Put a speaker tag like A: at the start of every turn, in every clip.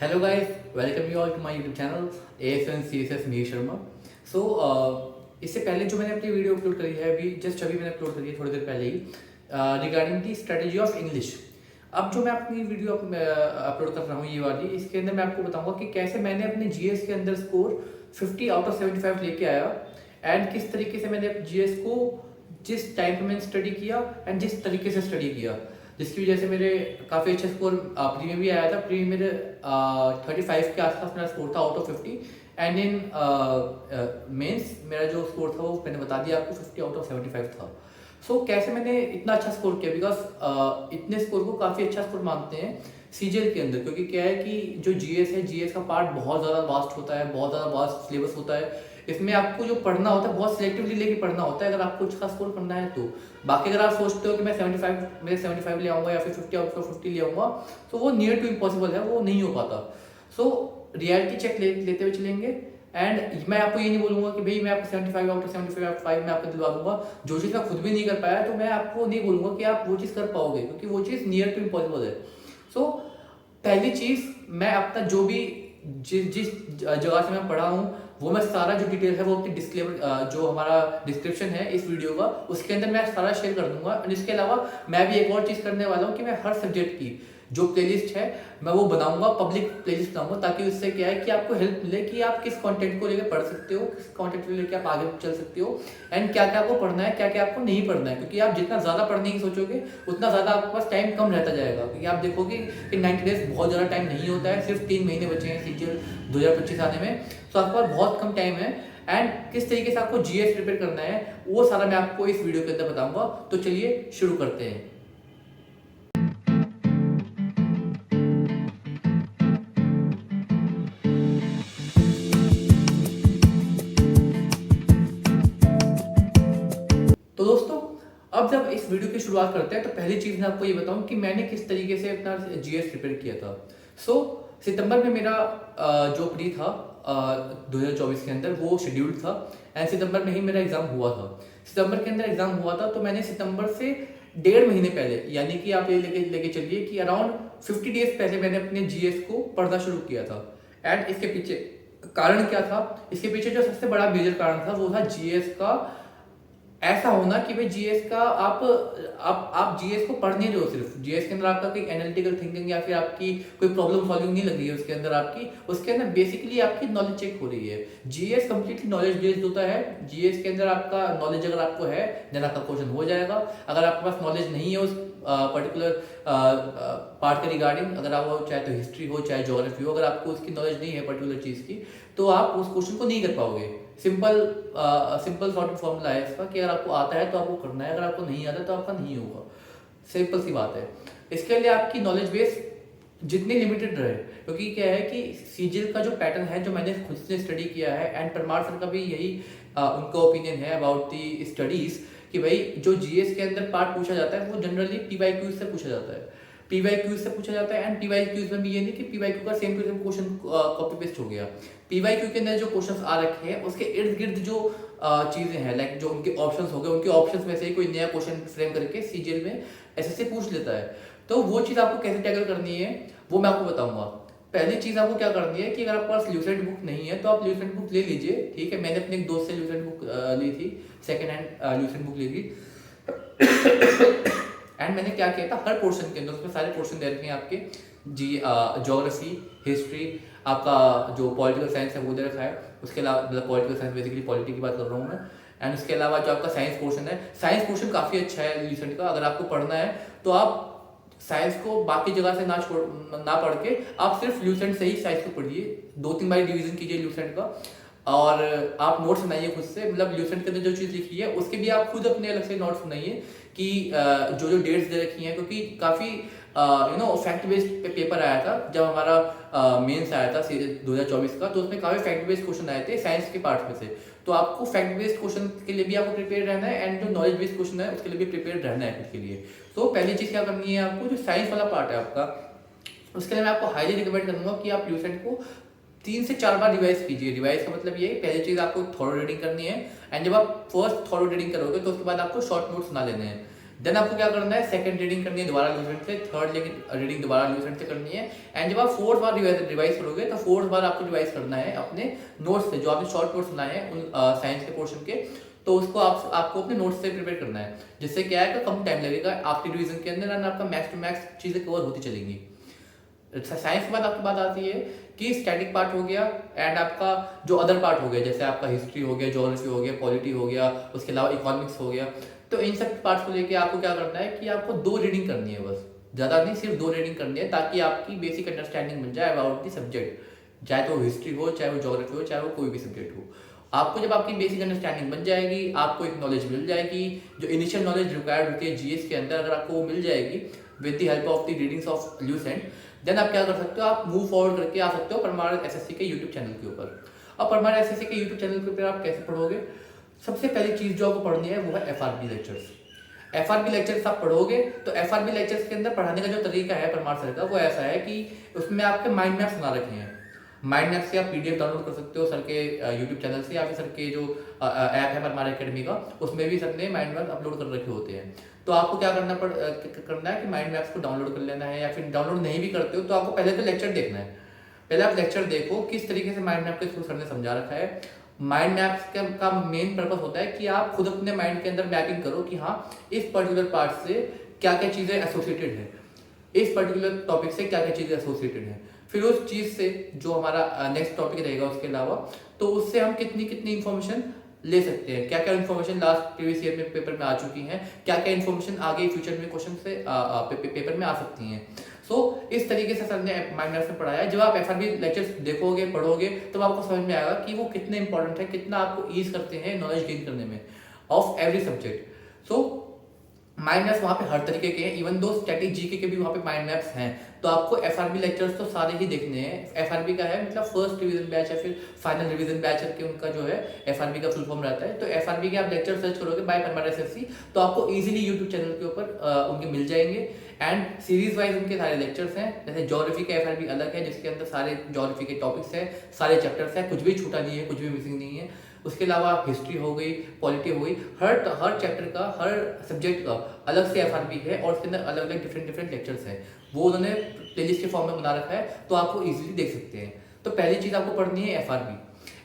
A: Hello guys, welcome you all to my YouTube channel ASN CSS Mir Sharma. So इससे पहले जो मैंने अपनी वीडियो अपलोड करी है अभी मैंने अपलोड करी है थोड़ी देर पहले ही regarding the strategy of English. अब जो मैं अपनी वीडियो अपलोड कर रहा हूँ ये वाली, इसके अंदर मैं आपको बताऊंगा कि कैसे मैंने अपने GS के अंदर स्कोर 50 आउट ऑफ 75 लेके आया एंड किस तरीके से मैंने GS को जिस टाइम पे मैंने स्टडी किया एंड जिस तरीके से स्टडी किया, जिसकी वजह से मेरे काफ़ी अच्छे स्कोर प्री में भी आया था। प्री में मेरे 35 के आसपास मेरा स्कोर था out of 50 and in mains मेरा जो स्कोर था वो मैंने बता दिया आपको 50 आउट ऑफ 75 था। सो कैसे मैंने इतना अच्छा स्कोर किया, बिकॉज इतने स्कोर को काफ़ी अच्छा स्कोर मानते हैं CGL के अंदर, क्योंकि क्या है कि जो GS है, GS का पार्ट बहुत ज़्यादा वास्ट होता है, बहुत ज़्यादा वास्ट सिलेबस होता है। इसमें आपको जो पढ़ना होता है बहुत सिलेक्टिवली लेके पढ़ना होता है अगर आपको अच्छा स्कोर करना है तो। बाकी अगर आप सोचते हो कि मैं 75 ले आऊँगा या फिर 50 आउट ऑफ 50 ले आऊँगा, तो वो नियर टू इम्पॉसिबल है, वो नहीं हो पाता। सो रियलिटी चेक लेते हुए चलेंगे एंड मैं आपको ये नहीं बोलूँगा कि भाई मैं आपको 75 आउट ऑफ 75 मैं आपको दिलवा दूंगा। जो चीज़ मैं खुद भी नहीं कर पाया तो मैं आपको नहीं बोलूँगा कि आप वो चीज़ कर पाओगे, क्योंकि वो चीज़ नियर टू इम्पॉसिबल है। सो पहली चीज़, मैं अपना जो भी जिस जगह से मैं पढ़ा हूँ वो मैं सारा जो डिटेल है वो अपनी डिस्क्लेमर जो हमारा डिस्क्रिप्शन है इस वीडियो का उसके अंदर मैं सारा शेयर कर दूंगा। और इसके अलावा मैं भी एक और चीज़ करने वाला हूँ कि मैं हर सब्जेक्ट की जो प्लेलिस्ट है मैं वो बनाऊंगा, पब्लिक प्लेलिस्ट बनाऊंगा, ताकि उससे क्या है कि आपको हेल्प मिले कि आप किस कंटेंट को लेकर पढ़ सकते हो, किस कंटेंट को लेकर आप आगे चल सकते हो एंड क्या क्या आपको पढ़ना है, क्या क्या आपको नहीं पढ़ना है। क्योंकि आप जितना ज़्यादा पढ़ने की सोचोगे उतना ज़्यादा आपके पास टाइम कम रहता जाएगा, क्योंकि आप देखोगे कि 90 डेज बहुत ज़्यादा टाइम नहीं होता है, सिर्फ 3 महीने बचे हैं CGL 2025 आने में, तो आपके पास बहुत कम टाइम है। एंड किस तरीके से आपको GS प्रिपेयर करना है वो सारा मैं आपको इस वीडियो के अंदर बताऊंगा। तो चलिए शुरू करते हैं। तो दोस्तों, अब जब इस वीडियो की शुरुआत करते हैं तो पहली चीज़ मैं आपको ये बताऊं कि मैंने किस तरीके से अपना GS प्रिपेयर किया था। सितंबर में मेरा जो प्री था 2024 के अंदर वो शेड्यूल्ड था एंड सितंबर में ही मेरा एग्ज़ाम हुआ था। सितंबर के अंदर एग्ज़ाम हुआ था तो मैंने सितंबर से 1.5 महीने पहले, यानी कि आप ये लेके चलिए कि अराउंड 50 डेज पहले मैंने अपने GS को पढ़ना शुरू किया था। एंड इसके पीछे कारण क्या था? इसके पीछे जो सबसे बड़ा मेजर कारण था वो था GS का ऐसा होना कि भाई GS का आप GS को पढ़ नहीं रहे हो, सिर्फ GS के अंदर आपका कोई एनालिटिकल थिंकिंग या फिर आपकी कोई प्रॉब्लम सॉल्विंग नहीं लग रही है उसके अंदर आपकी, उसके अंदर बेसिकली आपकी नॉलेज चेक हो रही है। GS कंप्लीटली नॉलेज बेस्ड होता है। GS के अंदर आपका नॉलेज अगर आपको है देन आपका क्वेश्चन हो जाएगा। अगर आपके पास नॉलेज नहीं है उस पर्टिकुलर पार्ट के रिगार्डिंग, अगर आप चाहे तो हिस्ट्री हो चाहे ज्योग्राफी हो, अगर आपको उसकी नॉलेज नहीं है पर्टिकुलर चीज़ की, तो आप उस क्वेश्चन को नहीं कर पाओगे। सिंपल सॉर्ट ऑफ फॉर्मूला है इसका कि अगर आपको आता है तो आपको करना है, अगर आपको नहीं आता तो आपका नहीं होगा। सिंपल सी बात है। इसके लिए आपकी नॉलेज बेस जितनी लिमिटेड रहे, क्योंकि क्या है कि CGL का जो पैटर्न है जो मैंने खुद से स्टडी किया है एंड परमार सर का भी यही उनका ओपिनियन है अबाउट दी स्टडीज कि भाई जो GS के अंदर पार्ट पूछा जाता है वो जनरली PYQ से पूछा जाता है। PYQ से पूछा जाता है एंड PYQ में भी ये नहीं कि PYQ का same to same question copy paste हो गया। PYQ के अंदर जो क्वेश्चंस आ रखे हैं उसके इर्द गिर्द जो चीजें हैं, लाइक जो उनके ऑप्शंस हो गए, उनके ऑप्शंस में से ही कोई नया क्वेश्चन फ्रेम करके CGL में SSC पूछ लेता है। तो वो चीज़ आपको कैसे टैकल करनी है वो मैं आपको बताऊंगा। पहली चीज़ आपको क्या करनी है कि अगर आपके पास ल्यूसेंट बुक नहीं है तो आप ल्यूसेंट बुक ले लीजिए, ठीक है। मैंने अपने एक दोस्त से ल्यूसेंट बुक ली थी, सेकेंड हैंड ल्यूसेंट बुक ली थी एंड मैंने क्या किया था, हर पोर्शन के अंदर उसमें सारे पोर्शन दे रखे हैं आपके ज्योग्राफी, हिस्ट्री, आपका जो पॉलिटिकल साइंस है वो दे रखा है। उसके अलावा मतलब पॉलिटिकल साइंस बेसिकली पॉलिटी की बात कर रहा हूँ मैं। एंड उसके अलावा जो आपका साइंस पोर्शन है, साइंस पोर्शन काफ़ी अच्छा है ल्यूसेंट का। अगर आपको पढ़ना है तो आप साइंस को बाकी जगह से ना पढ़ के आप सिर्फ ल्यूसेंट से ही साइंस को पढ़िए, 2-3 बार रिवीजन कीजिए ल्यूसेंट का और आप नोट्स बनाइए खुद से। मतलब ल्यूसेंट के अंदर जो चीज़ लिखी है उसके भी आप खुद अपने अलग से नोट्स बनाइए कि जो डेट्स दे रखी हैं, क्योंकि काफ़ी फैक्ट बेस्ड पेपर आया था जब हमारा मेंस आया था 2024 का, तो उसमें काफ़ी फैक्ट बेस्ड क्वेश्चन आए थे साइंस के पार्ट में से। तो आपको फैक्ट बेस्ड क्वेश्चन के लिए भी आपको प्रिपेयर रहना है एंड जो नॉलेज बेस्ड क्वेश्चन है उसके लिए भी प्रिपेयर रहना है खुद के लिए। तो पहली चीज़ क्या करनी है आपको, जो साइंस वाला पार्ट है आपका, उसके लिए मैं आपको हाईली रिकमेंड करूँगा कि आप ल्यूसेंट को 3 से 4 बार रिवाइज कीजिए। रिवाइज का मतलब ये, पहली चीज़ आपको थॉरो रीडिंग करनी है एंड जब आप फर्स्ट थॉरो रीडिंग करोगे तो उसके बाद आपको शॉर्ट नोट्स बना लेने हैं। देन आपको क्या करना है, सेकंड रीडिंग करनी है दोबारा लूसेंट से, थर्ड रीडिंग दोबारा लूसेंट से करनी है। एंड जब आप फोर्थ बार रिवाइज करोगे तो फोर्थ बार आपको रिवाइज करना है अपने नोट्स से, जो आपने शॉर्ट नोट्स बनाए हैं उन साइंस के पोर्शन के, तो उसको आपको अपने नोट्स से प्रिपेयर करना है, जिससे क्या है कि कम टाइम लगेगा आपकी रिवीजन के अंदर, एंड आपका मैक्स टू मैक्स चीज़ें कवर होती चलेंगी। साइंस के बाद आपकी बात आती है कि स्टैटिक पार्ट हो गया एंड आपका जो अदर पार्ट हो गया, जैसे आपका हिस्ट्री हो गया, ज्योग्राफी हो गया, पॉलिटी हो गया, उसके अलावा इकोनॉमिक्स हो गया। तो इन सब पार्ट्स को लेके आपको क्या करना है कि आपको 2 रीडिंग करनी है, बस ज़्यादा नहीं, सिर्फ 2 रीडिंग करनी है, ताकि आपकी बेसिक अंडरस्टैंडिंग बन जाए अबाउट दी सब्जेक्ट, चाहे तो हिस्ट्री हो, चाहे वो ज्योग्राफी हो, चाहे वो कोई भी सब्जेक्ट हो। आपको जब आपकी बेसिक अंडरस्टैंडिंग बन जाएगी, आपको एक नॉलेज मिल जाएगी, जो इनिशियल नॉलेज रिक्वायर्ड होती है जीएस के अंदर, अगर आपको वो मिल जाएगी with the help of the readings of Lucent, then आप क्या कर सकते हो, आप मूव फॉरवर्ड करके आ सकते हो परमार एसएससी के यूट्यूब चैनल के ऊपर। अब परमार एसएससी के यूट्यूब चैनल के ऊपर आप कैसे पढ़ोगे? सबसे पहली चीज जो आपको पढ़नी है वो है एफआरबी लेक्चर्स। एफआरबी लेक्चर्स आप पढ़ोगे तो एफआरबी लेक्चर्स के अंदर पढ़ाने का जो तरीका है परमार सर का, वो ऐसा है कि उसमें आपके माइंड मैप्स बना रखे हैं। माइंड मैप से आप पीडीएफ डाउनलोड कर सकते हो सर के यूट्यूब चैनल से, या फिर सर के जो ऐप है परमार एकेडमी का, उसमें भी सर ने माइंड मैप अपलोड कर रखे होते हैं। तो आपको क्या करना है कि माइंड मैप्स को डाउनलोड कर लेना है, या फिर डाउनलोड नहीं भी करते हो तो आपको पहले तो लेक्चर देखना है। पहले आप लेक्चर देखो किस तरीके से माइंड मैप के थ्रू सर ने समझा रखा है। माइंड मैप्स का मेन पर्पस होता है कि आप खुद अपने माइंड के अंदर मैपिंग करो कि हाँ इस पर्टिकुलर पार्ट से क्या क्या चीज़ें एसोसिएटेड है, इस पर्टिकुलर टॉपिक से क्या क्या चीज़ें एसोसिएटेड है, फिर उस चीज़ से जो हमारा नेक्स्ट टॉपिक रहेगा उसके अलावा, तो उससे हम कितनी कितनी इन्फॉर्मेशन ले सकते हैं, क्या क्या इन्फॉर्मेशन लास्ट प्रीवियस ईयर में पेपर में आ चुकी हैं, क्या क्या इन्फॉर्मेशन आगे फ्यूचर में क्वेश्चन से पेपर में आ सकती हैं। सो इस तरीके से सर ने माइंड मैप्स में पढ़ाया है। जब आप एफआरबी लेक्चर्स देखोगे, पढ़ोगे, तो आपको समझ में आएगा कि वो कितने इंपॉर्टेंट है, कितना आपको ईज करते हैं नॉलेज गेन करने में of every subject. So mind maps वहाँ पे हर तरीके के हैं, इवन दो स्टैटिक जीके के भी वहाँ पे माइंड मैप्स हैं। तो आपको एफआरबी लेक्चर्स तो सारे ही देखने हैं। एफआरबी का है मतलब फर्स्ट रिवीजन बैच या फिर फाइनल रिवीजन बैच करके उनका जो है एफआरबी का फुल फॉर्म रहता है। तो एफआरबी के आप लेक्चर सर्च करोगे बाय परमार एसएससी, तो आपको इजीली यूट्यूब चैनल के ऊपर उनके मिल जाएंगे। एंड सीरीज वाइज उनके सारे लेक्चर्स हैं। जैसे ज्योग्राफी का एफआरबी अलग है, जिसके अंदर सारे ज्योग्राफी के टॉपिक्स हैं, सारे चैप्टर्स हैं, कुछ भी छूटा नहीं है, कुछ भी मिसिंग नहीं है। उसके अलावा हिस्ट्री हो गई, पॉलिटी हो गई, हर चैप्टर का, हर सब्जेक्ट का अलग से एफआरबी है, और उसके अंदर अलग अलग डिफरेंट लेक्चर्स हैं। वो उन्होंने प्लेलिस्ट के फॉर्म में बना रखा है, तो आपको इजीली देख सकते हैं। तो पहली चीज़ आपको पढ़नी है एफआरबी।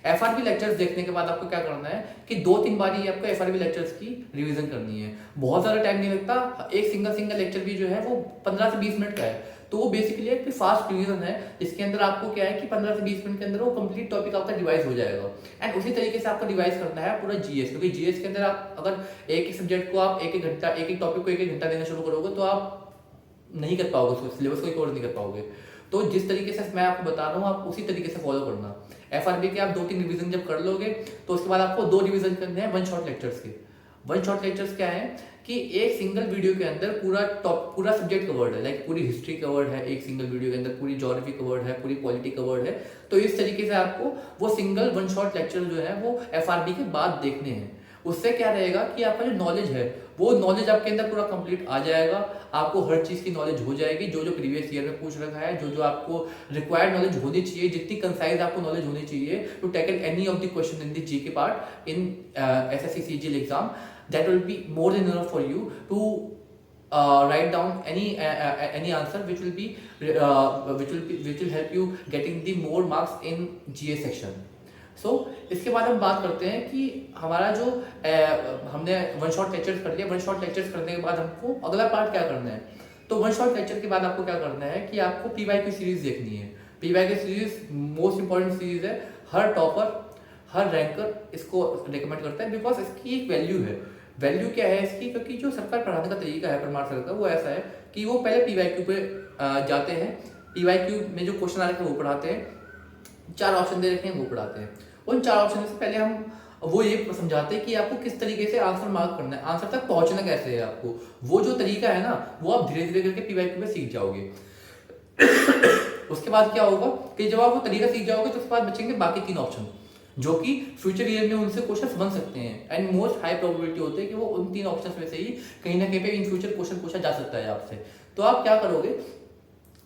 A: एफआरबी लेक्चर्स देखने के बाद आपको क्या करना है कि 2-3 बारी आपको एफआरबी लेक्चर्स की रिवीजन करनी है। बहुत ज़्यादा टाइम नहीं लगता, एक सिंगल लेक्चर भी जो है वो 15 से 20 मिनट का है। तो वो बेसिकली एक फास्ट रिवीजन है, जिसके अंदर आपको क्या है कि 15 से 20 मिनट के अंदर वो कंप्लीट टॉपिक आपका रिवाइज हो जाएगा। एंड उसी तरीके से आपको रिवाइज करना है पूरा जीएस, क्योंकि जीएस के अंदर आप अगर एक ही सब्जेक्ट को आप एक घंटा, एक टॉपिक को एक घंटा देना शुरू करोगे तो आप नहीं कर पाओगे, उसको सिलेबस को कवर नहीं कर पाओगे। तो जिस तरीके से मैं आपको बता रहा हूँ आप उसी तरीके से फॉलो करना। एफआरबी के आप 2-3 रिवीजन जब कर लोगे तो उसके बाद आपको 2 रिवीजन करने हैं 1 शॉट लेक्चर्स के। 1 शॉट लेक्चर्स क्या है कि एक सिंगल वीडियो के अंदर पूरा सब्जेक्ट कवर्ड है, लाइक पूरी हिस्ट्री कवर्ड है एक सिंगल वीडियो के अंदर, पूरी ज्योग्राफी कवर्ड है, पूरी पॉलिटी कवर्ड है। तो इस तरीके से आपको वो सिंगल 1 शॉट लेक्चर जो है वो एफआरबी के बाद देखने हैं। उससे क्या रहेगा कि आपका जो नॉलेज है वो नॉलेज आपके अंदर पूरा कंप्लीट आ जाएगा, आपको हर चीज़ की नॉलेज हो जाएगी, जो प्रीवियस ईयर में पूछ रखा है, जो आपको रिक्वायर्ड नॉलेज होनी चाहिए, जितनी कंसाइज आपको नॉलेज होनी चाहिए to tackle any of the question in the GK part in SSC CGL exam, that will be more than enough for you to write down any answer which will help you getting the more marks in GS section. इसके बाद हम बात करते हैं कि हमारा जो हमने 1 शॉट लेक्चर्स कर लिया। 1 शॉट लेक्चर्स करने के बाद हमको अगला पार्ट क्या करना है। तो 1 शॉट लेक्चर के बाद आपको क्या करना है कि आपको पीवाईक्यू सीरीज देखनी है। PYQ series most important series है, हर टॉपर, हर रैंकर इसको रिकमेंड करता है, बिकॉज इसकी एक वैल्यू है। वैल्यू क्या है इसकी, क्योंकि जो सरकार पढ़ाने का तरीका है परमार सर का वो ऐसा है कि वो पहले पीवाईक्यू पे जाते हैं, पीवाईक्यू में जो क्वेश्चन आ रखे हैं वो पढ़ाते हैं, 4 ऑप्शन दे रखे हैं वो पढ़ाते हैं। उन 4 ऑप्शन से पहले हम वो ये समझाते हैं कि आपको किस तरीके से आंसर मार्क करना है, आंसर तक पहुंचना कैसे है आपको। वो जो तरीका है ना वो आप धीरे धीरे करके पीवाईक्यू में सीख जाओगे। उसके बाद क्या होगा कि जब आप वो तरीका सीख जाओगे तो उसके बाद बचेंगे बाकी 3 ऑप्शन, जो कि फ्यूचर ईयर में उनसे क्वेश्चन बन सकते हैं। एंड मोस्ट हाई प्रोबेबिलिटी होती है कि वो उन 3 ऑप्शन में से ही कहीं ना कहीं पे इन फ्यूचर क्वेश्चन पूछा जा सकता है आपसे। तो आप क्या करोगे,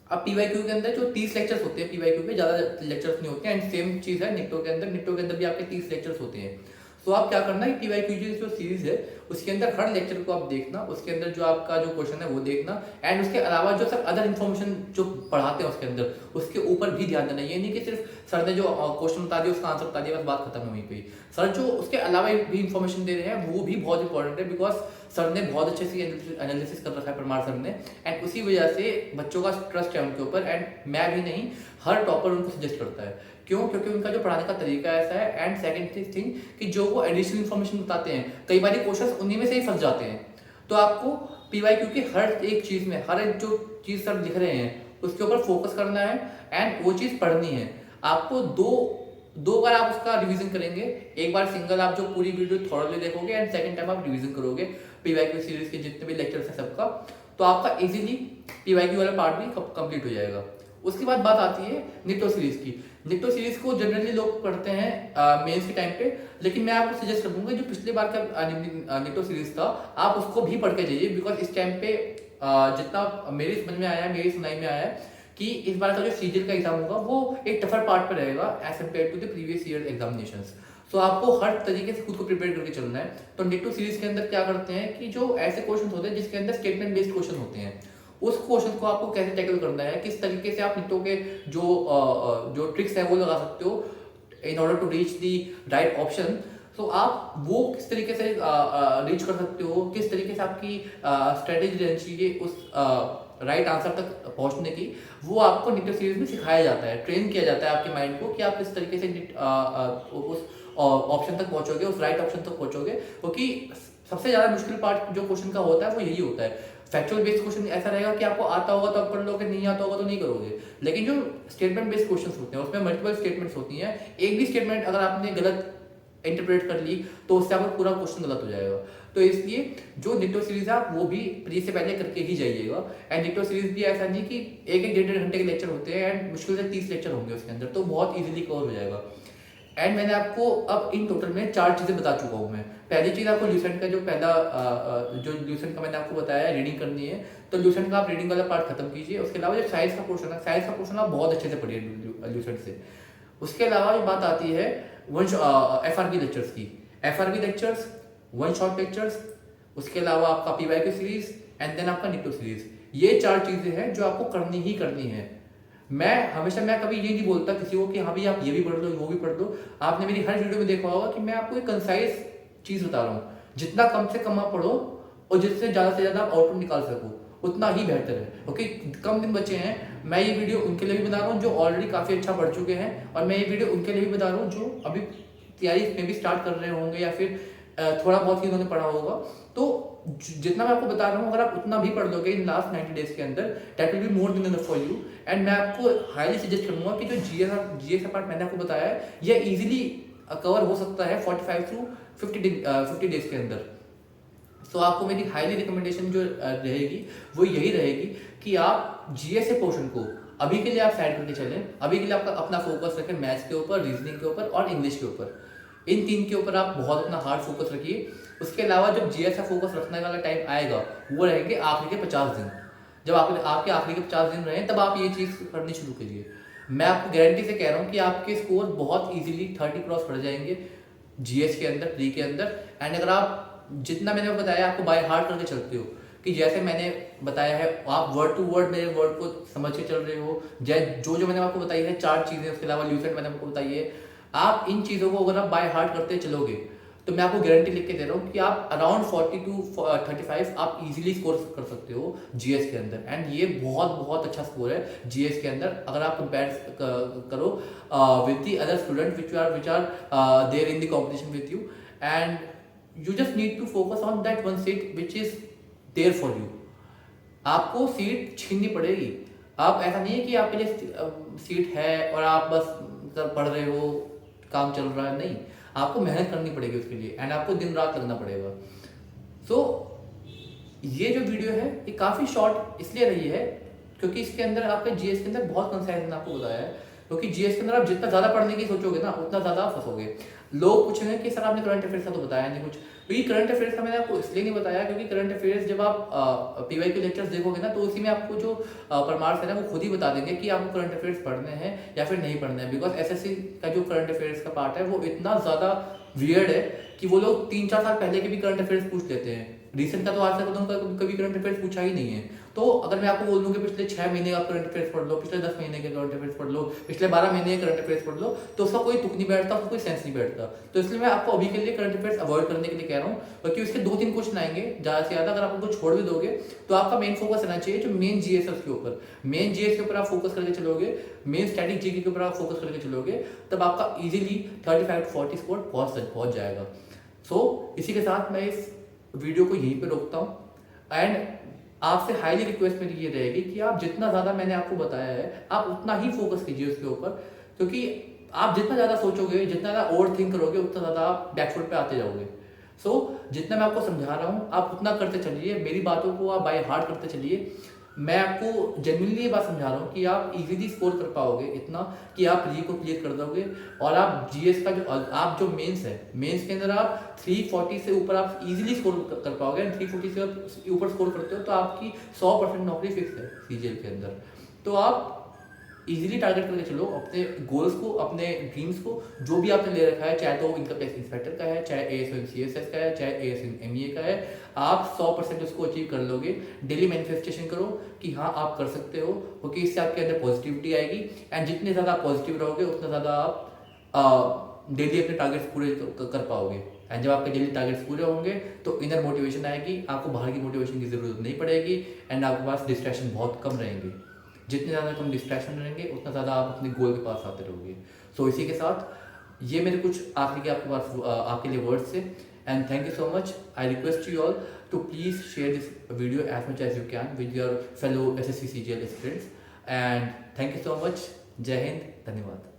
A: अब पीवाईक्यू के अंदर जो 30 लेक्चर्स होते हैं, पीवाईक्यू पे ज़्यादा लेक्चर्स नहीं होते हैं। एंड सेम चीज़ है निट्टो के अंदर भी आपके 30 लेक्चर्स होते हैं। सो आप क्या करना है, PYQ जो सीरीज है उसके अंदर हर लेक्चर को आप देखना, उसके अंदर जो आपका जो क्वेश्चन है वो देखना, एंड उसके अलावा जो सर अदर इन्फॉर्मेशन जो पढ़ाते हैं उसके अंदर उसके ऊपर भी ध्यान देना। ये नहीं कि सिर्फ सर ने जो क्वेश्चन बता दिया उसका आंसर बता दिया बस बात खत्म है वहीं पे। सर जो उसके अलावा भी इन्फॉर्मेशन दे रहे हैं वो भी बहुत इंपॉर्टेंट है, बिकॉज सर ने बहुत अच्छे से एनालिसिस कर रखा है परमार सर ने, एंड उसी वजह से बच्चों का ट्रस्ट है उनके ऊपर, एंड मैं भी नहीं हर टॉपर उनको सजेस्ट करता है। क्यों? क्योंकि उनका जो पढ़ाने का तरीका ऐसा है, एंड सेकंड थिंग कि जो वो एडिशनल इन्फॉर्मेशन बताते हैं कई बार क्वेश्चन उन्हीं में से ही फंस जाते हैं। तो आपको PYQ की हर एक चीज में, हर एक जो चीज सर लिख रहे हैं उसके ऊपर फोकस करना है, एंड वो चीज पढ़नी है। आपको दो बार आप उसका रिवीजन करेंगे, एक बार सिंगल आप जो पूरी वीडियो थॉरली देखोगे, एंड सेकंड टाइम आप रिवीजन करोगे PYQ सीरीज के जितने भी लेक्चर्स हैं सबका, तो आपका इजीली PYQ वाला पार्ट भी कंप्लीट हो जाएगा। उसके बाद बात आती है निटो सीरीज की। निटो सीरीज को जनरली लोग पढ़ते हैं मेंस के टाइम पे, लेकिन मैं आपको सजेस्ट करूंगा जो पिछले बार का निटो सीरीज था आप उसको भी पढ़ के जाइए, बिकॉज इस टाइम पे जितना मेरी समझ में आया, मेरी सुनाई में आया कि इस बार का जो सीजीएल का एग्जाम होगा वो एक टफर पार्ट पर रहेगा as compare to the previous year examinations. So आपको हर तरीके से खुद को प्रिपेयर करके चलना है। तो निटो सीरीज के अंदर क्या करते हैं कि जो ऐसे क्वेश्चन होते हैं जिसके अंदर स्टेटमेंट बेस्ड क्वेश्चन होते हैं, उस क्वेश्चन को आपको कैसे टैकल करना है, किस तरीके से आप निटो के जो ट्रिक्स है वो लगा सकते हो in order to reach the right option. तो आप वो किस तरीके से रीच कर सकते हो, किस तरीके से आपकी स्ट्रेटेजी रहनी चाहिए उस राइट आंसर तक पहुंचने की, वो आपको निटो सीरीज में सिखाया जाता है, ट्रेन किया जाता है आपके माइंड को कि आप किस तरीके से उस ऑप्शन तक पहुंचोगे, उस राइट ऑप्शन तक पहुंचोगे। क्योंकि सबसे ज्यादा मुश्किल पार्ट जो क्वेश्चन का होता है वो यही होता है। फैक्चुअल बेस्ड क्वेश्चन ऐसा रहेगा कि आपको आता होगा तो आप कर लोगे, नहीं आता होगा तो नहीं करोगे। लेकिन जो स्टेटमेंट बेस्ड क्वेश्चन होते हैं उसमें मल्टीपल स्टेटमेंट्स होती हैं, एक भी स्टेटमेंट अगर आपने गलत इंटरप्रेट कर ली तो उससे आपका पूरा क्वेश्चन गलत हो जाएगा। तो इसलिए जो निटो सीरीज है आप वो भी प्री से पहले करके ही जाइएगा। एंड निटो सीरीज भी ऐसा नहीं कि एक एक 1.5 घंटे के लेक्चर होते हैं, एंड मुश्किल से 30 लेक्चर होंगे उसके अंदर, तो बहुत इजीली कवर हो जाएगा। एंड मैंने आपको अब इन टोटल में 4 चीजें बता चुका हूँ मैं। पहली चीज आपको ल्यूसेंट का जो पहला जो ल्यूसेंट का मैंने आपको बताया है रीडिंग करनी है, तो ल्यूसेंट का आप रीडिंग वाला पार्ट खत्म कीजिए। उसके अलावा जो साइंस का पोर्शन है, साइंस का पोर्शन आप बहुत अच्छे से पढ़िए ल्यूसेंट से। उसके अलावा जो बात आती है FRB लेक्चर्स की, FRB lectures, one shot lectures, उसके अलावा आपका PYQ सीरीज, एंड देन आपका निटो सीरीज। ये 4 चीजें हैं जो आपको करनी ही करनी है। मैं कभी ये नहीं बोलता किसी को कि हाँ भाई आप ये भी पढ़ लो वो भी पढ़ लो। आपने मेरी हर वीडियो में देखा होगा कि मैं आपको एक कंसाइज चीज बता रहा हूँ, जितना कम से कम आप पढ़ो और जिससे ज्यादा से ज्यादा आप आउटपुट निकाल सको उतना ही बेहतर है। ओके, कम दिन बचे हैं, मैं ये वीडियो उनके लिए भी बता रहा हूँ जो ऑलरेडी काफी अच्छा पढ़ चुके हैं, और मैं ये वीडियो उनके लिए भी बता रहा हूँ जो अभी तैयारी में भी स्टार्ट कर रहे होंगे या फिर थोड़ा बहुत ही उन्होंने पढ़ा होगा। तो जितना मैं आपको बता रहा हूँ अगर आप उतना भी पढ़ लोगे इन लास्ट 90 डेज के अंदर, that will be more than enough for you. And मैं आपको हाईली सजेस्ट करूंगा कि जो जीएस का पार्ट मैंने आपको बताया है ये इजीली कवर हो सकता है 45 टू 50 डेज के अंदर। तो आपको मेरी हाईली रिकमेंडेशन जो रहेगी वो यही रहेगी कि आप जीएस के पोर्शन को अभी के लिए आप साइड करके चलें, अभी के लिए आपका अपना फोकस रखें मैथ्स के ऊपर, रीजनिंग के ऊपर और इंग्लिश के ऊपर। इन 3 के ऊपर आप बहुत अपना हार्ड फोकस रखिए। उसके अलावा जब जीएस का फोकस रखने वाला टाइम आएगा वो रहेंगे आखिरी के 50 दिन। जब आपके आखिरी के 50 दिन रहे तब आप ये चीज़ करनी शुरू करिए। मैं आपको गारंटी से कह रहा हूँ कि आपके स्कोर बहुत इजीली 30 क्रॉस कर जाएंगे जीएस के अंदर, प्री के अंदर। एंड अगर आप जितना मैंने बताया आपको बाय हार्ट करके चलते हो, कि जैसे मैंने बताया है आप वर्ड टू वर्ड मेरे वर्ड को समझ के चल रहे हो, जो मैंने आपको बताई है 4 चीज़ें, उसके अलावा ल्यूसेंट मैंने आपको बताई है, आप इन चीज़ों को अगर आप बाय हार्ट करते चलोगे तो मैं आपको गारंटी लिख के दे रहा हूँ कि आप अराउंड 40 टू 35 आप इजीली स्कोर कर सकते हो जीएस के अंदर। एंड ये बहुत अच्छा स्कोर है जीएस के अंदर अगर आप कंपेयर करो with the other student which are there in the competition with you. And you just need to focus on that one seat which is there for you. आपको सीट छीननी पड़ेगी। आप ऐसा नहीं है कि आपके लिए सीट है और आप बस पढ़ रहे हो, काम चल रहा है, नहीं, आपको मेहनत करनी पड़ेगी उसके लिए, एंड आपको दिन रात लगना पड़ेगा। सो ये जो वीडियो है ये काफ़ी शॉर्ट इसलिए रही है क्योंकि इसके अंदर आपके जीएस के अंदर बहुत कंसाइज मैंने आपको बताया है। क्योंकि जीएस के अंदर आप जितना ज़्यादा पढ़ने की सोचोगे ना उतना ज़्यादा आप फंसोगे। लोग पूछेंगे कि सर आपने करंट अफेयर्स का तो बताया नहीं कुछ। क्योंकि करंट अफेयर्स का मैंने आपको इसलिए नहीं बताया क्योंकि करंट अफेयर्स जब आप PYQ लेक्चर्स देखोगे ना तो उसी में आपको जो परमार सर है वो खुद ही बता देंगे कि आपको करंट अफेयर्स पढ़ने हैं या फिर नहीं पढ़ने हैं। बिकॉज SSC का जो करंट अफेयर्स का पार्ट है वो इतना ज़्यादा वियर्ड है कि वो लोग 3-4 साल पहले के भी करंट अफेयर्स पूछ लेते हैं। रिसेंट का तो आज तक उन्होंने कभी करंट अफेयर्स पूछा ही नहीं है। तो अगर मैं आपको बोल दूं कि पिछले 6 महीने का करंट अफेयर्स पढ़ लो, पिछले 10 महीने के करंट अफेयर्स पढ़ लो, पिछले 12 महीने के करंट अफेयर्स पढ़ लो, तो उसका कोई तुक नहीं बैठता, उसका कोई सेंस नहीं बैठता। तो इसलिए मैं आपको अभी के लिए करंट अफेयर्स अवॉइड करने के लिए कह रहा हूँ, क्योंकि उसके 2-3 क्वेश्चन आएंगे ज़्यादा से ज़्यादा। अगर आप उनको छोड़ भी दोगे तो आपका मेन फोकस रहना चाहिए जो मेन जीएस है उसके ऊपर। मेन जीएस के ऊपर आप फोकस करके चलोगे, मेन स्टैटिक जीके के ऊपर आप फोकस करके चलोगे, तब आपका इजीली 35-40 स्कोर पहुंच जाएगा। सो इसी के साथ मैं इस वीडियो को यहीं पे रोकता हूँ। एंड आपसे हाईली रिक्वेस्ट मेरी ये रहेगी कि आप जितना ज़्यादा मैंने आपको बताया है आप उतना ही फोकस कीजिए उसके ऊपर, क्योंकि आप जितना ज़्यादा सोचोगे, जितना ज़्यादा ओवर थिंक करोगे, उतना ज़्यादा आप बैकफुट पे आते जाओगे। सो जितना मैं आपको समझा रहा हूँ आप उतना करते चलिए, मेरी बातों को आप बाय हार्ट करते चलिए। मैं आपको जेन्युइनली ये बात समझा रहा हूँ कि आप इजीली स्कोर कर पाओगे इतना कि आप री को क्लियर कर दोगे। और आप जीएस का जो आप जो मेंस है, मेंस के अंदर आप 340 से ऊपर आप इजीली स्कोर कर पाओगे। एंड 340 से ऊपर स्कोर करते हो तो आपकी 100% नौकरी फिक्स है सीजीएल के अंदर। तो आप इजीली टारगेट करके चलो अपने गोल्स को, अपने ड्रीम्स को, जो भी आपने ले रखा है, चाहे तो इनकम टैक्स इंस्पेक्टर का है, चाहे एएसएन सीएसएस का है, चाहे एएसएन एमईए का है, आप 100% उसको अचीव कर लोगे। डेली मैनिफेस्टेशन करो कि हाँ आप कर सकते हो, क्योंकि इससे आपके अंदर पॉजिटिविटी आएगी। एंड जितने ज़्यादा पॉजिटिव रहोगे उतना ज़्यादा आप डेली अपने टारगेट्स पूरे कर पाओगे। एंड जब आपके डेली टारगेट्स पूरे होंगे तो इनर मोटिवेशन आएगी, आपको बाहर की मोटिवेशन की ज़रूरत नहीं पड़ेगी। एंड आपके पास डिस्ट्रैक्शन बहुत कम रहेंगे। जितने ज़्यादा कम डिस्ट्रैक्शन रहेंगे उतना ज़्यादा आप अपने गोल के पास आते रहोगे। सो इसी के साथ ये मेरे कुछ आखिरी के आपके पास आपके लिए वर्ड्स थे। And thank you so much. I request you all to please share this video as much as you can with your fellow SSC CGL students. And thank you so much. Jai Hind, धन्यवाद।